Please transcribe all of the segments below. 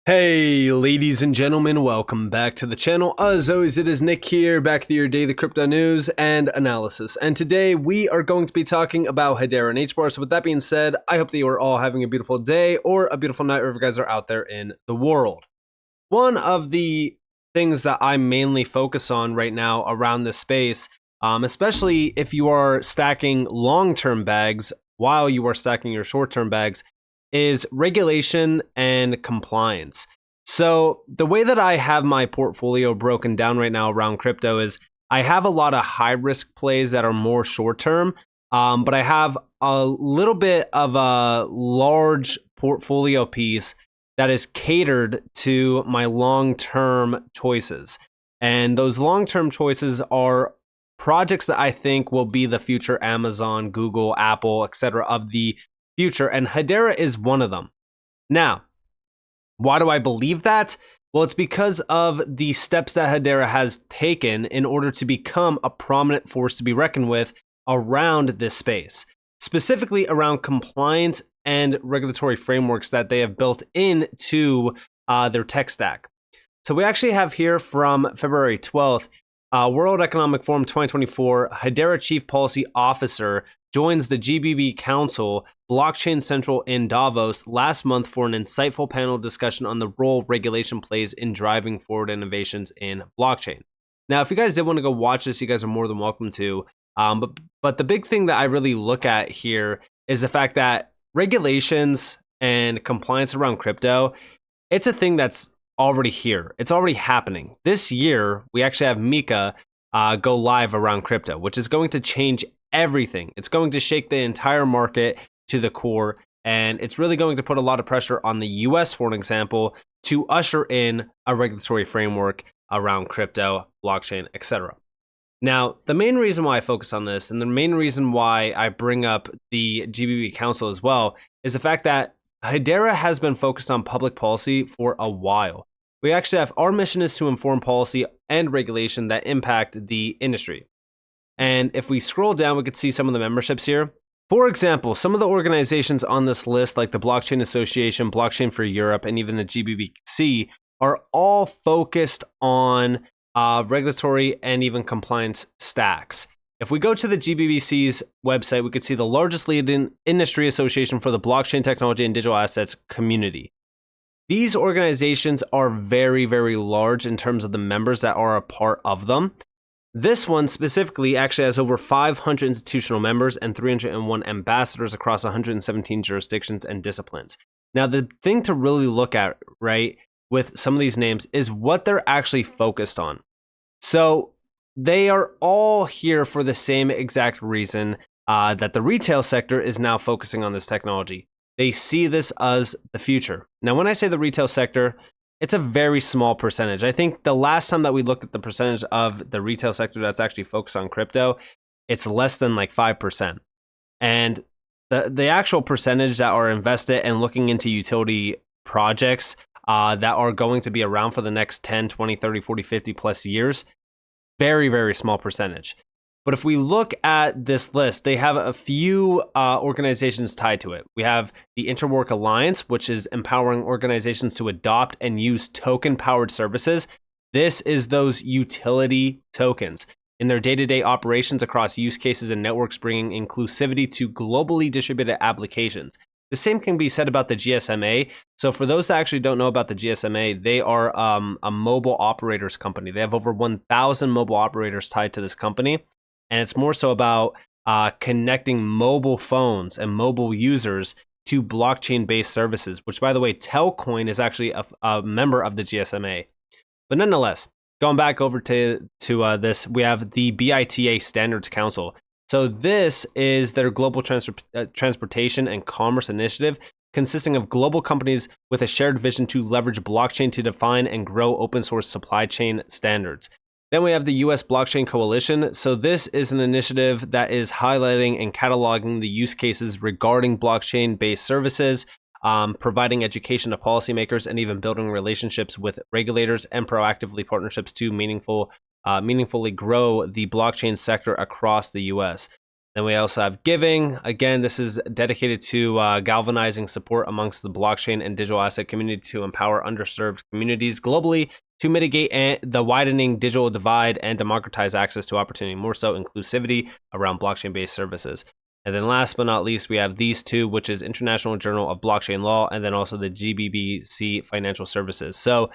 Hey ladies and gentlemen, welcome back to the channel. As always, it is Nick here, back with your daily crypto news and analysis. And today we are going to be talking about Hedera and Hbar. So with that being said, I hope that you are all having a beautiful day or a beautiful night wherever you guys are out there in the world. One of the things that I mainly focus on right now around this space, especially if you are stacking long-term bags while you are stacking your short-term bags, is regulation and compliance. So the way that I have my portfolio broken down right now around crypto is I have a lot of high risk plays that are more short term, but I have a little bit of a large portfolio piece that is catered to my long-term choices. And those long-term choices are projects that I think will be the future Amazon, Google, Apple, etc. of the future, and Hedera is one of them. Now, why do I believe that? Well, it's because of the steps that Hedera has taken in order to become a prominent force to be reckoned with around this space, specifically around compliance and regulatory frameworks that they have built into their tech stack. So we actually have here from February 12th, World Economic Forum 2024, Hedera Chief Policy Officer joins the GBB Council Blockchain Central in Davos last month for an insightful panel discussion on the role regulation plays in driving forward innovations in blockchain. Now, if you guys did want to go watch this, you guys are more than welcome to. But the big thing that I really look at here is the fact that regulations and compliance around crypto, it's a thing that's already here. It's already happening. This year, we actually have Mika go live around crypto, which is going to change everything. It's going to shake the entire market to the core, and it's really going to put a lot of pressure on the US, for an example, to usher in a regulatory framework around crypto, blockchain, etc. Now, the main reason why I focus on this, and the main reason why I bring up the GBB Council as well, is the fact that Hedera has been focused on public policy for a while. We actually have our mission is to inform policy and regulation that impact the industry. And if we scroll down, we could see some of the memberships here. For example, some of the organizations on this list, like the Blockchain Association, Blockchain for Europe, and even the GBBC, are all focused on regulatory and even compliance stacks. If we go to the GBBC's website, we could see the largest leading industry association for the blockchain technology and digital assets community. These organizations are very, very large in terms of the members that are a part of them. This one specifically actually has over 500 institutional members and 301 ambassadors across 117 jurisdictions and disciplines. Now, the thing to really look at, right, with some of these names is what they're actually focused on. So they are all here for the same exact reason that the retail sector is now focusing on this technology. They see this as the future. Now, when I say the retail sector, it's a very small percentage. I think the last time that we looked at the percentage of the retail sector that's actually focused on crypto, it's less than like 5%. And the actual percentage that are invested and looking into utility projects that are going to be around for the next 10, 20, 30, 40, 50 plus years, very, very small percentage. But if we look at this list, they have a few organizations tied to it. We have the Interwork Alliance, which is empowering organizations to adopt and use token-powered services. This is those utility tokens in their day-to-day operations across use cases and networks, bringing inclusivity to globally distributed applications. The same can be said about the GSMA. So for those that actually don't know about the GSMA, they are a mobile operators company. They have over 1,000 mobile operators tied to this company. And it's more so about connecting mobile phones and mobile users to blockchain-based services, which, by the way, Telcoin is actually a member of the GSMA. But nonetheless, going back over to this, we have the BITA Standards Council. So this is their global transportation and commerce initiative, consisting of global companies with a shared vision to leverage blockchain to define and grow open source supply chain standards. Then we have the US Blockchain Coalition. So this is an initiative that is highlighting and cataloging the use cases regarding blockchain-based services, providing education to policymakers, and even building relationships with regulators and proactively partnerships to meaningfully grow the blockchain sector across the US. Then we also have giving. Again, this is dedicated to galvanizing support amongst the blockchain and digital asset community to empower underserved communities globally to mitigate the widening digital divide and democratize access to opportunity, more so inclusivity around blockchain-based services. And then last but not least, we have these two, which is International Journal of Blockchain Law, and then also the GBBC Financial Services. So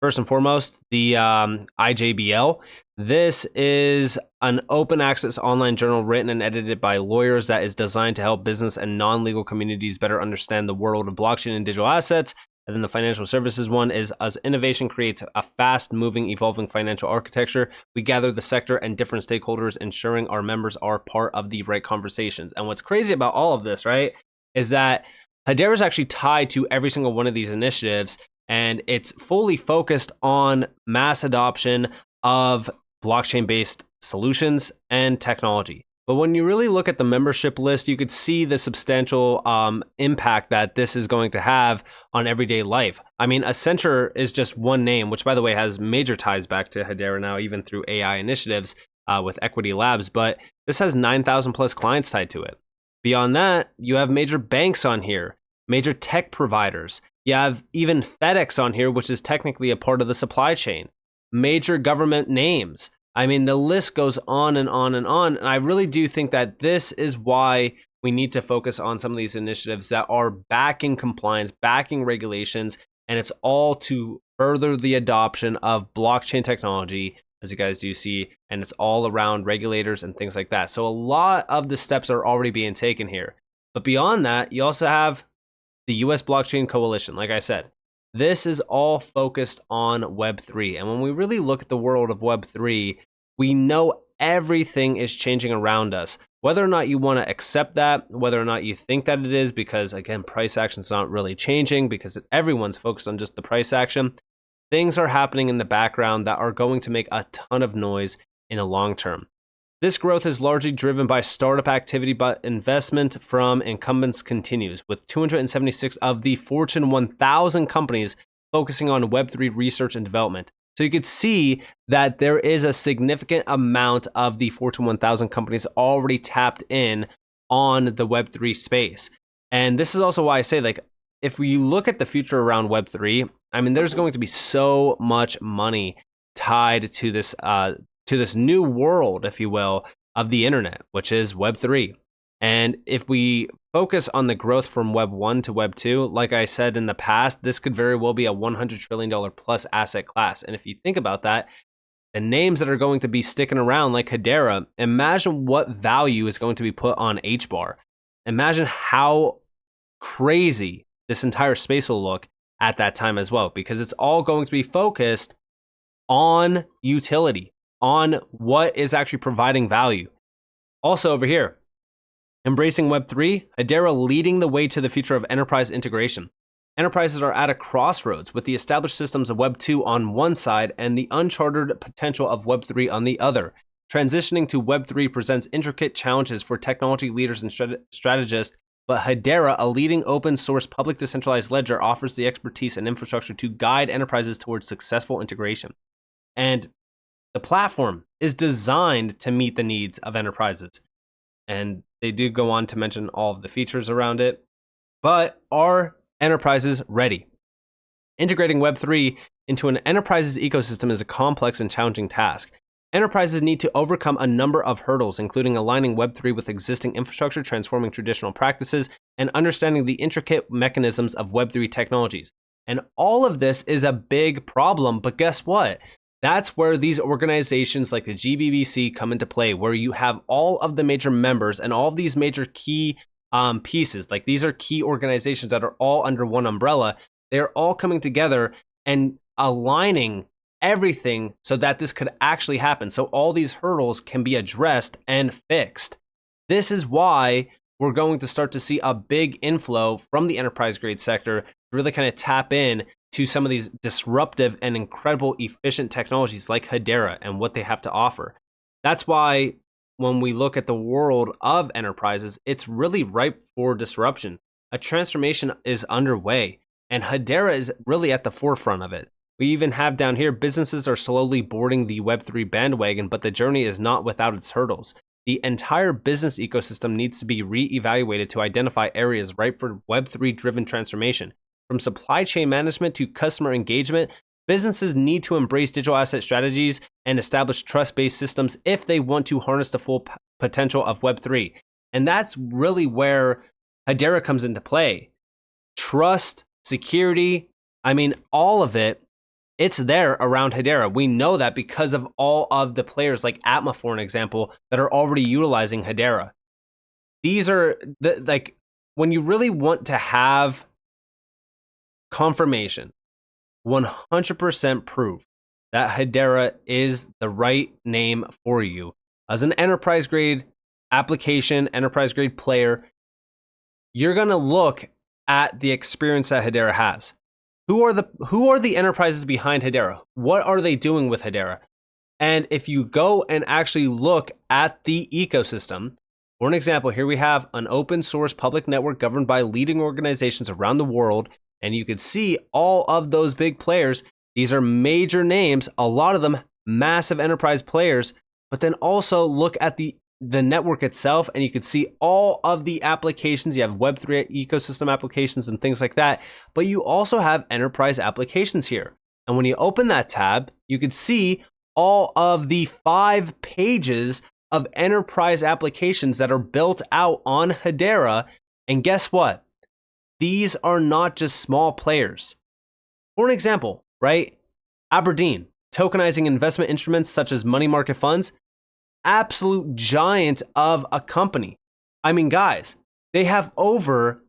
first and foremost, the IJBL. This is an open access online journal written and edited by lawyers that is designed to help business and non-legal communities better understand the world of blockchain and digital assets. And then the financial services one is, as innovation creates a fast-moving, evolving financial architecture, we gather the sector and different stakeholders, ensuring our members are part of the right conversations. And what's crazy about all of this, right, is that Hedera is actually tied to every single one of these initiatives, and it's fully focused on mass adoption of blockchain-based solutions and technology. But when you really look at the membership list, you could see the substantial impact that this is going to have on everyday life. I mean, Accenture is just one name, which, by the way, has major ties back to Hedera now, even through AI initiatives with Equity Labs. But this has 9,000 plus clients tied to it. Beyond that, you have major banks on here, major tech providers. You have even FedEx on here, which is technically a part of the supply chain. Major government names. I mean, the list goes on and on and on. And I really do think that this is why we need to focus on some of these initiatives that are backing compliance, backing regulations, and it's all to further the adoption of blockchain technology, as you guys do see, and it's all around regulators and things like that. So a lot of the steps are already being taken here. But beyond that, you also have the US Blockchain Coalition. Like I said, this is all focused on Web3. And when we really look at the world of Web3, we know everything is changing around us. Whether or not you want to accept that, whether or not you think that it is, because again, price action is not really changing because everyone's focused on just the price action. Things are happening in the background that are going to make a ton of noise in the long term. This growth is largely driven by startup activity, but investment from incumbents continues, with 276 of the Fortune 1000 companies focusing on Web3 research and development. So you could see that there is a significant amount of the Fortune 1000 companies already tapped in on the Web3 space. And this is also why I say, like, if we look at the future around Web3, I mean, there's going to be so much money tied to this new world, if you will, of the internet, which is Web3. And if we focus on the growth from Web 1 to Web 2, like I said in the past, this could very well be a $100 trillion plus asset class. And if you think about that, the names that are going to be sticking around like Hedera, imagine what value is going to be put on Hbar. Imagine how crazy this entire space will look at that time as well, because it's all going to be focused on utility, on what is actually providing value. Also over here, embracing Web3, Hedera leading the way to the future of enterprise integration. Enterprises are at a crossroads with the established systems of Web 2 on one side and the uncharted potential of Web 3 on the other. Transitioning to Web 3 presents intricate challenges for technology leaders and strategists, but Hedera, a leading open source public decentralized ledger, offers the expertise and infrastructure to guide enterprises towards successful integration. And the platform is designed to meet the needs of enterprises. And they do go on to mention all of the features around it. But are enterprises ready? Integrating Web3 into an enterprise's ecosystem is a complex and challenging task. Enterprises need to overcome a number of hurdles, including aligning Web3 with existing infrastructure, transforming traditional practices, and understanding the intricate mechanisms of Web3 technologies. And all of this is a big problem, but guess what? That's where these organizations like the GBBC come into play, where you have all of the major members and all of these major key pieces. Like, these are key organizations that are all under one umbrella. They're all coming together and aligning everything so that this could actually happen. So all these hurdles can be addressed and fixed. This is why we're going to start to see a big inflow from the enterprise grade sector to really kind of tap in to some of these disruptive and incredible efficient technologies like Hedera and what they have to offer. That's why when we look at the world of enterprises, it's really ripe for disruption. A transformation is underway, and Hedera is really at the forefront of it. We even have down here, businesses are slowly boarding the Web3 bandwagon, but the journey is not without its hurdles. the entire business ecosystem needs to be re-evaluated to identify areas ripe for Web3-driven transformation. From supply chain management to customer engagement, businesses need to embrace digital asset strategies and establish trust-based systems if they want to harness the full potential of Web3. And that's really where Hedera comes into play. Trust, security, I mean, all of it, it's there around Hedera. We know that because of all of the players like Atma, for an example, that are already utilizing Hedera. These are, like, when you really want to have confirmation, 100% proof that Hedera is the right name for you as an enterprise grade application, enterprise grade player, you're going to look at the experience that Hedera has. Who are the enterprises behind Hedera? What are they doing with Hedera? And if you go and actually look at the ecosystem, for an example, here we have an open source public network governed by leading organizations around the world. And you can see all of those big players. These are major names, a lot of them massive enterprise players, but then also look at the network itself and you can see all of the applications. You have Web3 ecosystem applications and things like that, but you also have enterprise applications here. And when you open that tab, you can see all of the 5 pages of enterprise applications that are built out on Hedera. And guess what? These are not just small players. For an example, right? Aberdeen, tokenizing investment instruments such as money market funds, absolute giant of a company. I mean, guys, they have over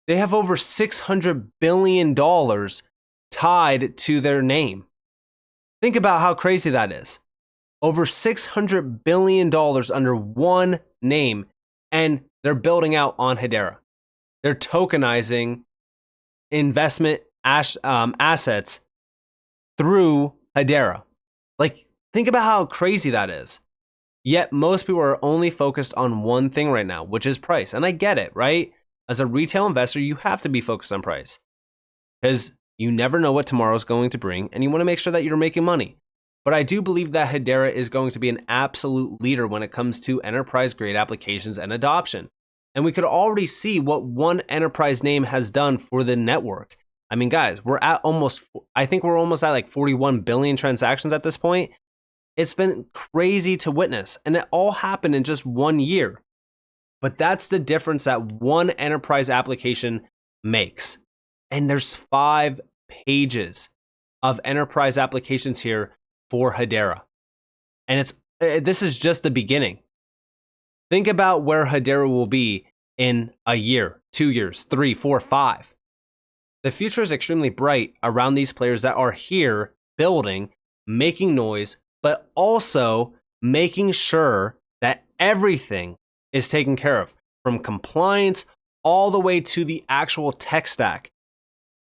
$600 billion tied to their name. Think about how crazy that is. Over $600 billion under one name, and they're building out on Hedera. They're tokenizing investment assets through Hedera. Like, think about how crazy that is. Yet most people are only focused on one thing right now, which is price. And I get it, right? As a retail investor, you have to be focused on price because you never know what tomorrow's going to bring, and you want to make sure that you're making money. But I do believe that Hedera is going to be an absolute leader when it comes to enterprise-grade applications and adoption. And we could already see what one enterprise name has done for the network. I mean, guys, I think we're almost at like 41 billion transactions at this point. It's been crazy to witness, and it all happened in just 1 year. But that's the difference that one enterprise application makes. And there's 5 pages of enterprise applications here for Hedera. And this is just the beginning. Think about where Hedera will be in a year, 2 years, 3, 4, 5. The future is extremely bright around these players that are here building, making noise, but also making sure that everything is taken care of, from compliance all the way to the actual tech stack.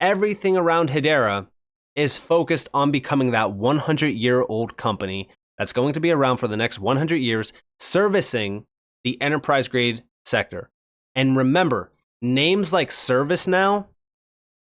Everything around Hedera is focused on becoming that 100-year-old company that's going to be around for the next 100 years, servicing the enterprise-grade sector. And remember, names like ServiceNow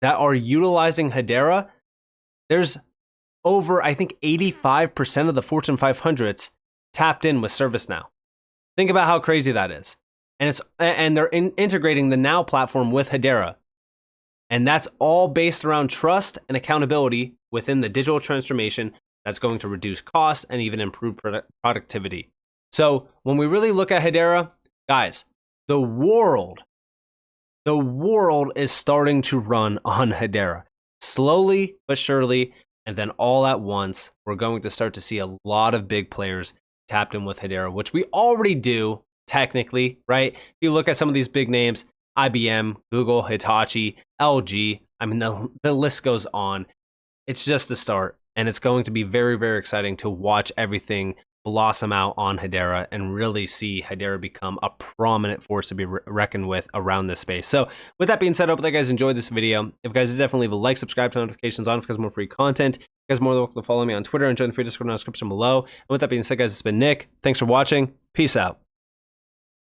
that are utilizing Hedera, there's over, I think, 85% of the Fortune 500s tapped in with ServiceNow. Think about how crazy that is. And they're integrating the Now platform with Hedera. And that's all based around trust and accountability within the digital transformation that's going to reduce costs and even improve productivity. So when we really look at Hedera, guys, the world is starting to run on Hedera. Slowly but surely, and then all at once, we're going to start to see a lot of big players tapped in with Hedera, which we already do technically, right? If you look at some of these big names, IBM, Google, Hitachi, LG, I mean, the list goes on. It's just the start, and it's going to be very, very exciting to watch everything blossom out on Hedera and really see Hedera become a prominent force to be reckoned with around this space. So with that being said, I hope that you guys enjoyed this video. If you guys did, definitely leave a like, subscribe, turn notifications on for more free content. You guys are more than welcome to follow me on Twitter and join the free Discord in the description below. And with that being said, guys, it's been Nick. Thanks for watching. Peace out.